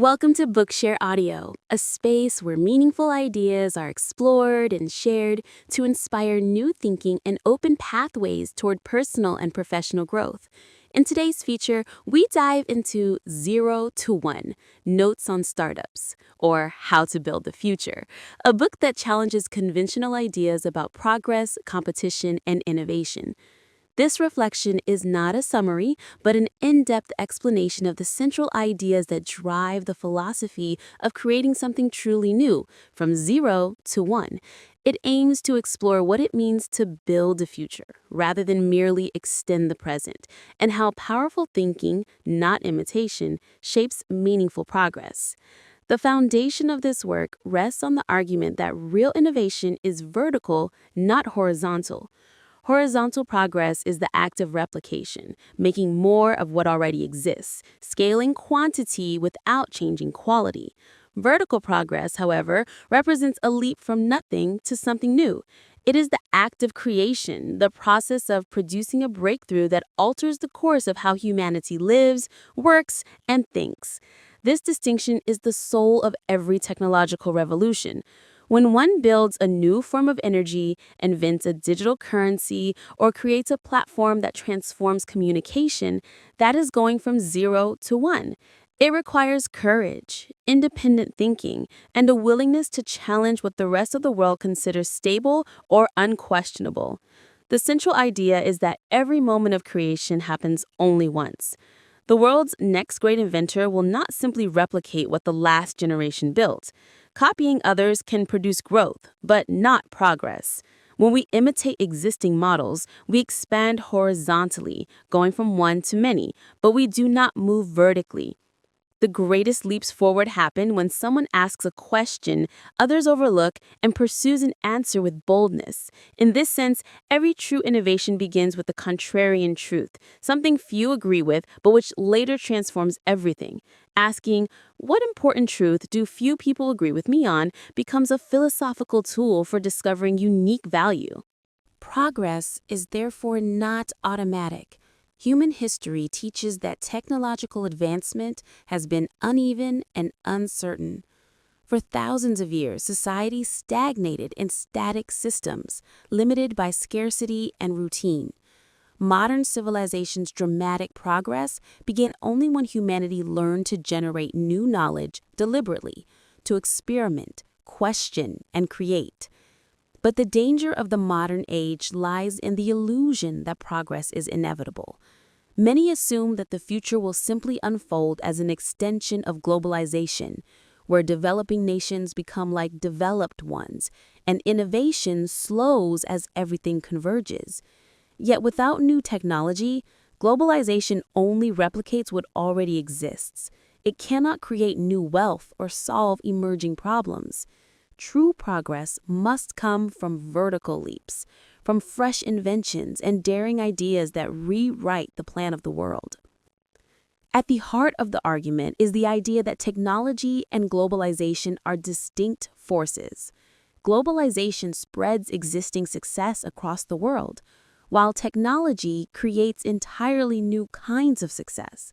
Welcome to Bookshare Audio, a space where meaningful ideas are explored and shared to inspire new thinking and open pathways toward personal and professional growth. In today's feature, we dive into 0 to 1, Notes on Startups, or How to Build the Future, a book that challenges conventional ideas about progress, competition, and innovation. This reflection is not a summary, but an in-depth explanation of the central ideas that drive the philosophy of creating something truly new, from 0 to 1. It aims to explore what it means to build a future, rather than merely extend the present, and how powerful thinking, not imitation, shapes meaningful progress. The foundation of this work rests on the argument that real innovation is vertical, not horizontal. Horizontal progress is the act of replication, making more of what already exists, scaling quantity without changing quality. Vertical progress, however, represents a leap from nothing to something new. It is the act of creation, the process of producing a breakthrough that alters the course of how humanity lives, works, and thinks. This distinction is the soul of every technological revolution. When one builds a new form of energy, invents a digital currency, or creates a platform that transforms communication, that is going from 0 to 1. It requires courage, independent thinking, and a willingness to challenge what the rest of the world considers stable or unquestionable. The central idea is that every moment of creation happens only once. The world's next great inventor will not simply replicate what the last generation built. Copying others can produce growth, but not progress. When we imitate existing models, we expand horizontally, going from one to many, but we do not move vertically. The greatest leaps forward happen when someone asks a question others overlook and pursues an answer with boldness. In this sense, every true innovation begins with the contrarian truth, something few agree with, but which later transforms everything. Asking, "What important truth do few people agree with me on?" becomes a philosophical tool for discovering unique value. Progress is therefore not automatic. Human history teaches that technological advancement has been uneven and uncertain. For thousands of years, society stagnated in static systems, limited by scarcity and routine. Modern civilization's dramatic progress began only when humanity learned to generate new knowledge deliberately, to experiment, question, and create. But the danger of the modern age lies in the illusion that progress is inevitable. Many assume that the future will simply unfold as an extension of globalization, where developing nations become like developed ones, and innovation slows as everything converges. Yet without new technology, globalization only replicates what already exists. It cannot create new wealth or solve emerging problems. True progress must come from vertical leaps, from fresh inventions and daring ideas that rewrite the plan of the world. At the heart of the argument is the idea that technology and globalization are distinct forces. Globalization spreads existing success across the world, while technology creates entirely new kinds of success.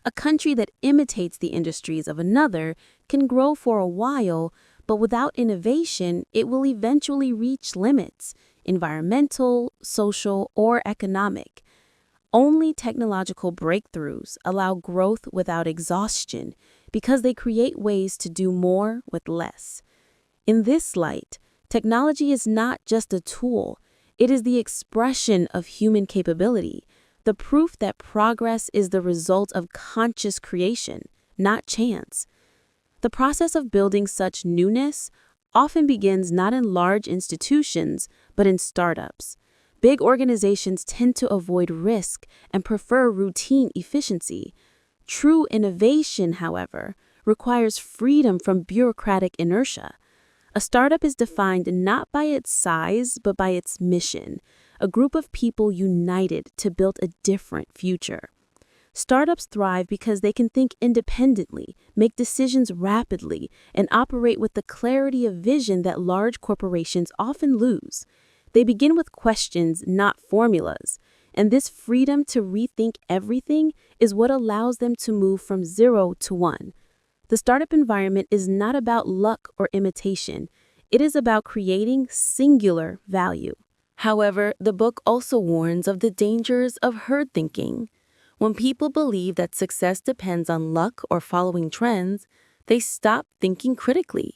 A country that imitates the industries of another can grow for a while, but without innovation, it will eventually reach limits, environmental, social, or economic. Only technological breakthroughs allow growth without exhaustion because they create ways to do more with less. In this light, technology is not just a tool, it is the expression of human capability, the proof that progress is the result of conscious creation, not chance. The process of building such newness often begins not in large institutions, but in startups. Big organizations tend to avoid risk and prefer routine efficiency. True innovation, however, requires freedom from bureaucratic inertia. A startup is defined not by its size, but by its mission, a group of people united to build a different future. Startups thrive because they can think independently, make decisions rapidly, and operate with the clarity of vision that large corporations often lose. They begin with questions, not formulas, and this freedom to rethink everything is what allows them to move from 0 to 1. The startup environment is not about luck or imitation. It is about creating singular value. However, the book also warns of the dangers of herd thinking. When people believe that success depends on luck or following trends, they stop thinking critically.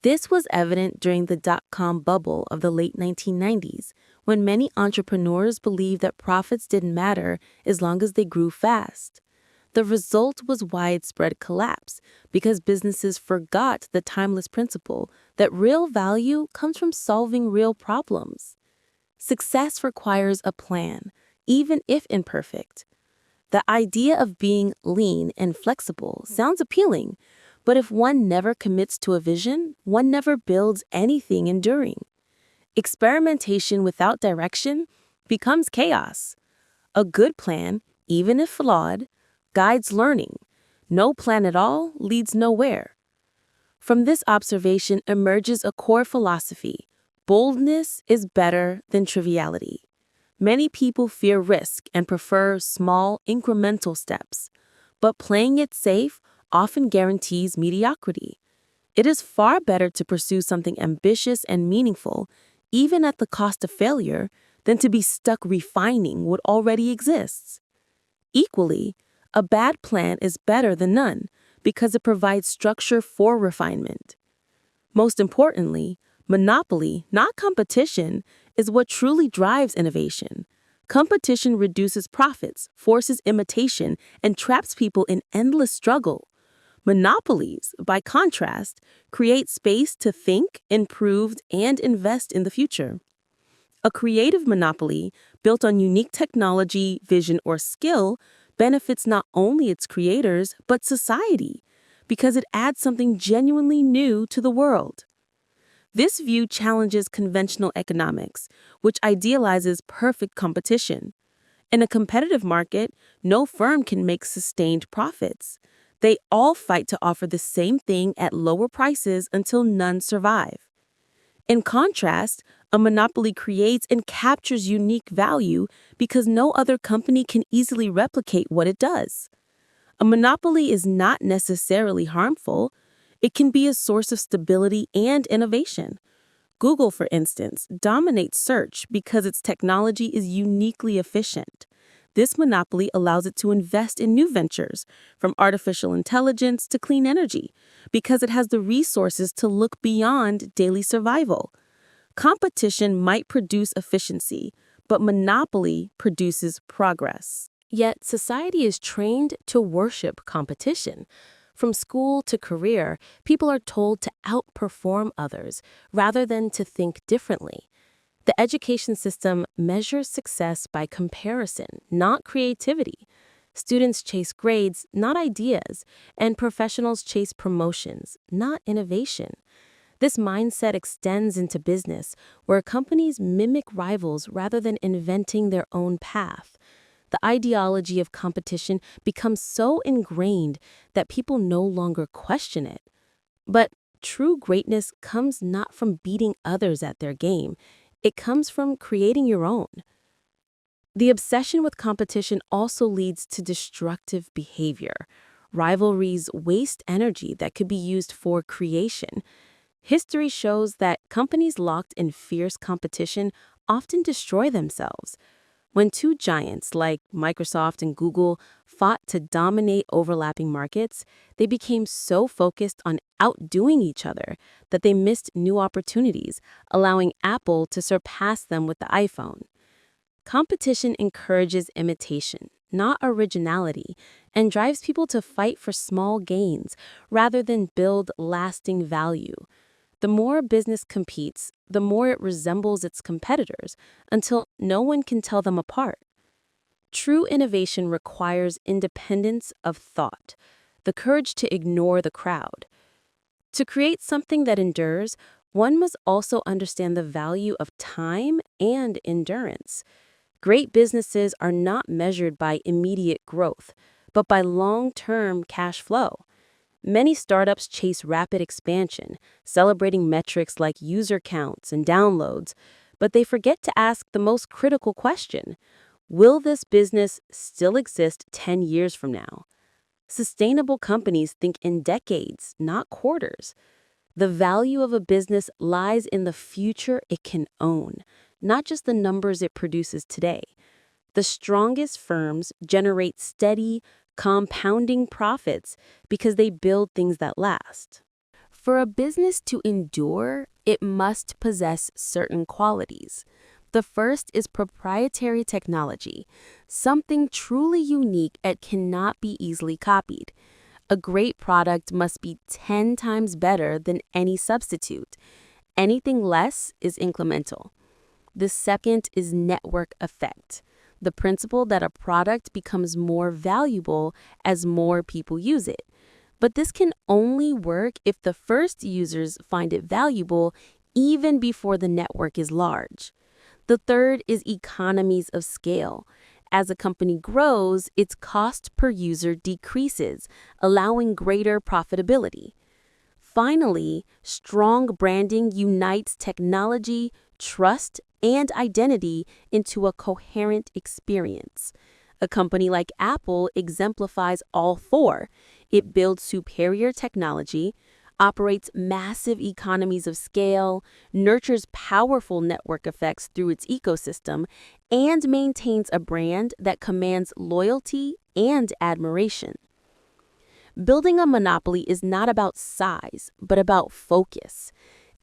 This was evident during the dot-com bubble of the late 1990s, when many entrepreneurs believed that profits didn't matter as long as they grew fast. The result was widespread collapse because businesses forgot the timeless principle that real value comes from solving real problems. Success requires a plan, even if imperfect. The idea of being lean and flexible sounds appealing, but if one never commits to a vision, one never builds anything enduring. Experimentation without direction becomes chaos. A good plan, even if flawed, guides learning. No plan at all leads nowhere. From this observation emerges a core philosophy: boldness is better than triviality. Many people fear risk and prefer small, incremental steps, but playing it safe often guarantees mediocrity. It is far better to pursue something ambitious and meaningful, even at the cost of failure, than to be stuck refining what already exists. Equally, a bad plan is better than none because it provides structure for refinement. Most importantly, monopoly, not competition, is what truly drives innovation. Competition reduces profits, forces imitation, and traps people in endless struggle. Monopolies, by contrast, create space to think, improve, and invest in the future. A creative monopoly, built on unique technology, vision, or skill, benefits not only its creators, but society, because it adds something genuinely new to the world. This view challenges conventional economics, which idealizes perfect competition. In a competitive market, no firm can make sustained profits. They all fight to offer the same thing at lower prices until none survive. In contrast, a monopoly creates and captures unique value because no other company can easily replicate what it does. A monopoly is not necessarily harmful. It can be a source of stability and innovation. Google, for instance, dominates search because its technology is uniquely efficient. This monopoly allows it to invest in new ventures, from artificial intelligence to clean energy, because it has the resources to look beyond daily survival. Competition might produce efficiency, but monopoly produces progress. Yet society is trained to worship competition. From school to career, people are told to outperform others rather than to think differently. The education system measures success by comparison, not creativity. Students chase grades, not ideas, and professionals chase promotions, not innovation. This mindset extends into business, where companies mimic rivals rather than inventing their own path. The ideology of competition becomes so ingrained that people no longer question it. But true greatness comes not from beating others at their game. It comes from creating your own. The obsession with competition also leads to destructive behavior. Rivalries waste energy that could be used for creation. History shows that companies locked in fierce competition often destroy themselves. When two giants like Microsoft and Google fought to dominate overlapping markets, they became so focused on outdoing each other that they missed new opportunities, allowing Apple to surpass them with the iPhone. Competition encourages imitation, not originality, and drives people to fight for small gains rather than build lasting value. The more a business competes, the more it resembles its competitors until no one can tell them apart. True innovation requires independence of thought, the courage to ignore the crowd. To create something that endures, one must also understand the value of time and endurance. Great businesses are not measured by immediate growth, but by long-term cash flow. Many startups chase rapid expansion, celebrating metrics like user counts and downloads, but they forget to ask the most critical question: will this business still exist 10 years from now? Sustainable companies think in decades, not quarters. The value of a business lies in the future it can own, not just the numbers it produces today. The strongest firms generate steady, compounding profits because they build things that last. For a business to endure, it must possess certain qualities. The first is proprietary technology, something truly unique that cannot be easily copied. A great product must be 10 times better than any substitute. Anything less is incremental. The second is network effect, the principle that a product becomes more valuable as more people use it. But this can only work if the first users find it valuable even before the network is large. The third is economies of scale. As a company grows, its cost per user decreases, allowing greater profitability. Finally, strong branding unites technology, trust, and identity into a coherent experience. A company like Apple exemplifies all four. It builds superior technology, operates massive economies of scale, nurtures powerful network effects through its ecosystem, and maintains a brand that commands loyalty and admiration. Building a monopoly is not about size, but about focus.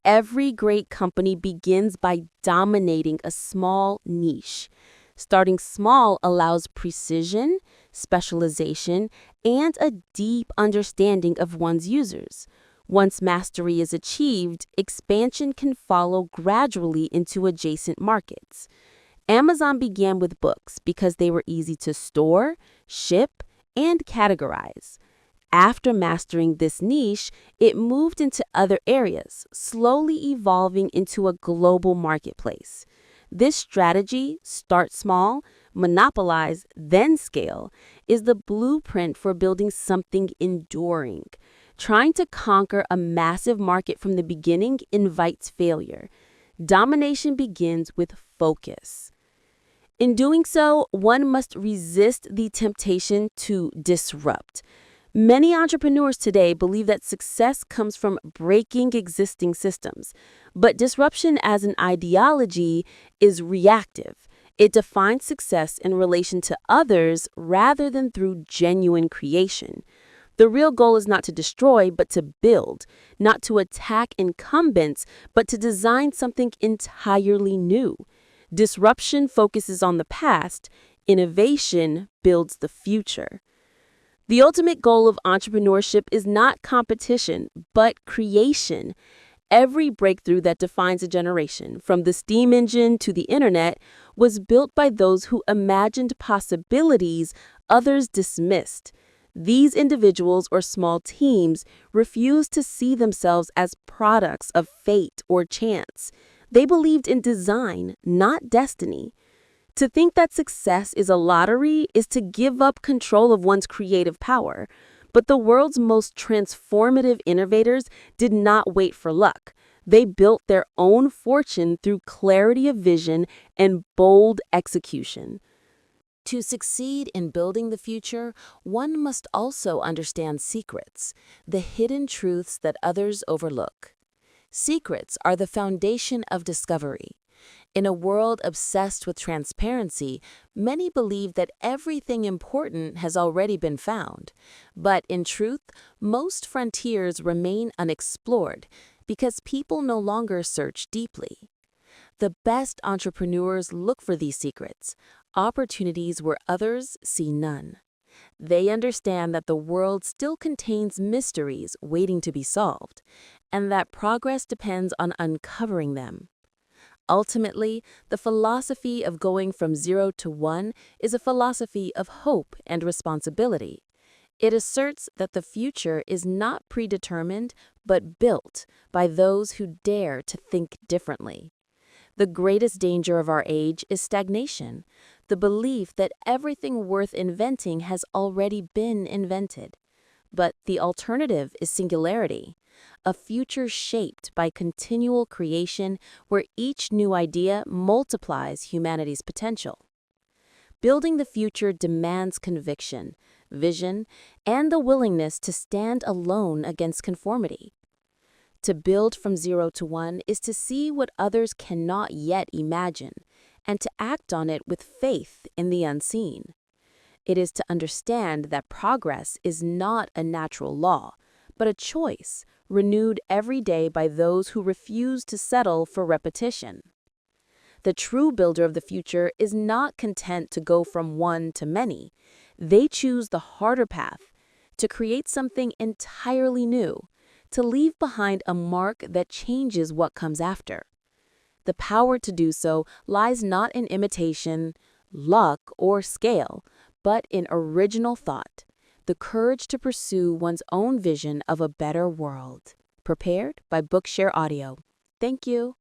Every great company begins by dominating a small niche. Starting small allows precision, specialization, and a deep understanding of one's users. Once mastery is achieved, expansion can follow gradually into adjacent markets. Amazon began with books because they were easy to store, ship, and categorize. After mastering this niche, it moved into other areas, slowly evolving into a global marketplace. This strategy, start small, monopolize, then scale, is the blueprint for building something enduring. Trying to conquer a massive market from the beginning invites failure. Domination begins with focus. In doing so, one must resist the temptation to disrupt. Many entrepreneurs today believe that success comes from breaking existing systems, but disruption as an ideology is reactive. It defines success in relation to others rather than through genuine creation. The real goal is not to destroy, but to build, not to attack incumbents, but to design something entirely new. Disruption focuses on the past, innovation builds the future. The ultimate goal of entrepreneurship is not competition, but creation. Every breakthrough that defines a generation, from the steam engine to the internet, was built by those who imagined possibilities others dismissed. These individuals or small teams refused to see themselves as products of fate or chance. They believed in design, not destiny. To think that success is a lottery is to give up control of one's creative power. But the world's most transformative innovators did not wait for luck. They built their own fortune through clarity of vision and bold execution. To succeed in building the future, one must also understand secrets, the hidden truths that others overlook. Secrets are the foundation of discovery. In a world obsessed with transparency, many believe that everything important has already been found. But in truth, most frontiers remain unexplored because people no longer search deeply. The best entrepreneurs look for these secrets, opportunities where others see none. They understand that the world still contains mysteries waiting to be solved, and that progress depends on uncovering them. Ultimately, the philosophy of going from 0 to 1 is a philosophy of hope and responsibility. It asserts that the future is not predetermined, but built by those who dare to think differently. The greatest danger of our age is stagnation, the belief that everything worth inventing has already been invented. But the alternative is singularity, a future shaped by continual creation where each new idea multiplies humanity's potential. Building the future demands conviction, vision, and the willingness to stand alone against conformity. To build from 0 to 1 is to see what others cannot yet imagine, and to act on it with faith in the unseen. It is to understand that progress is not a natural law, but a choice renewed every day by those who refuse to settle for repetition. The true builder of the future is not content to go from one to many. They choose the harder path, to create something entirely new, to leave behind a mark that changes what comes after. The power to do so lies not in imitation, luck, or scale, but in original thought, the courage to pursue one's own vision of a better world. Prepared by Bookshare Audio. Thank you.